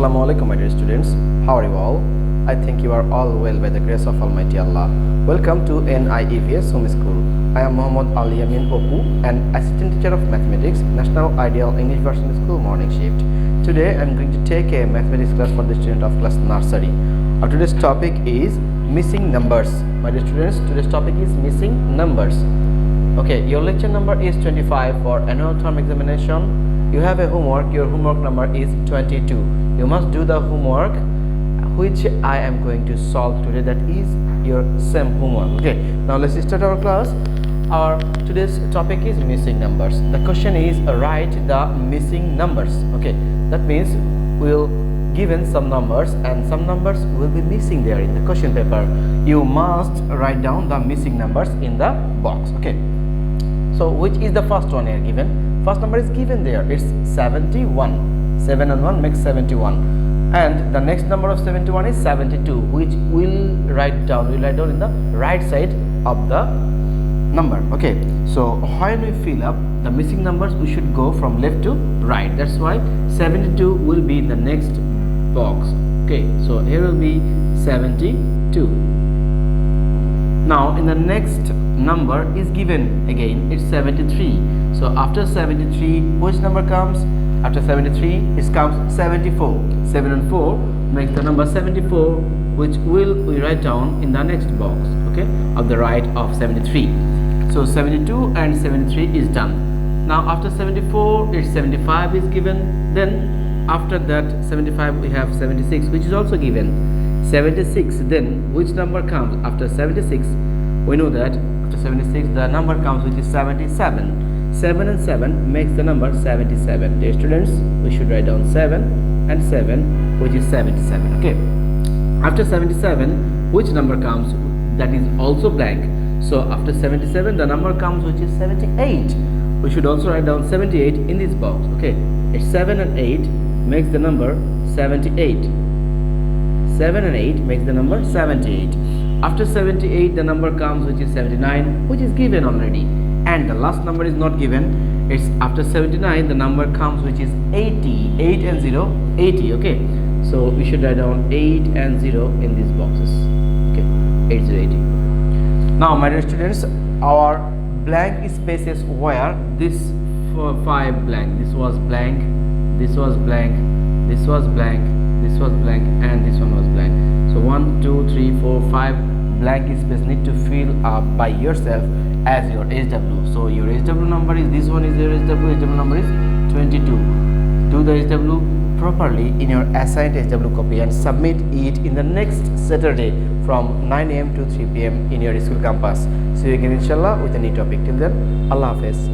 Assalamu alaikum, my dear students. How are you all? I think you are all well by the grace of Almighty Allah. Welcome to NIEVS Home School. I am Yamin Apu, an assistant teacher of mathematics, National Ideal English Version School morning shift. Today I am going to take a mathematics class for the student of class nursery. Our today's topic is missing numbers. My dear students, today's topic is missing numbers. Okay, your lecture number is 25 for annual term examination. You have a homework. Your homework number is 22. You must do the homework which I am going to solve today. That is your same homework. Okay, now let's start our class. Our today's topic is missing numbers. The question is write the missing numbers. Okay, that means we'll given some numbers and some numbers will be missing there in the question paper. You must write down the missing numbers in the box. Okay, so which is the first one here given? First number is given there. It's 71. 7 and 1 makes 71. And the next number of 71 is 72, which we'll write down. We'll write down in the right side of the number. Okay, so when we fill up the missing numbers, we should go from left to right. That's why 72 will be in the next box. Okay, so here will be 72. Now in the next number is given again, it's 73. So after 73, which number comes? After 73, it comes 74. 7 and 4 makes the number 74, which we write down in the next box, okay, of the right of 73. So 72 and 73 is done. Now after 74, it's 75 is given. Then after that 75 we have 76, which is also given. 76, then which number comes after 76? We know that after 76 the number comes which is 77. 7 and 7 makes the number 77. Dear students, we should write down 7 and 7, which is 77. Okay, after 77 which number comes? That is also blank. So after 77 the number comes which is 78. We should also write down 78 in this box. Okay, it's 7 and 8 makes the number 78. 7 and 8 makes the number 78. After 78 the number comes which is 79, which is given already. And the last number is not given. It's after 79 the number comes which is 80. 8 and 0, 80. Okay, so we should write down 8 and 0 in these boxes. Okay, 8, 0, 80. Now my dear students, our blank spaces were this 5 blank. This was blank, this was blank, this was blank, this was blank, and this one was blank. So 1, 2, 3, 4, 5 blank space need to fill up by yourself as your SW. So your SW number is, this one is your SW number is 22. Do the SW properly in your assigned SW copy and submit it in the next Saturday from 9 AM to 3 PM in your school campus. See you again inshallah with a new topic. Till then, Allah Hafiz.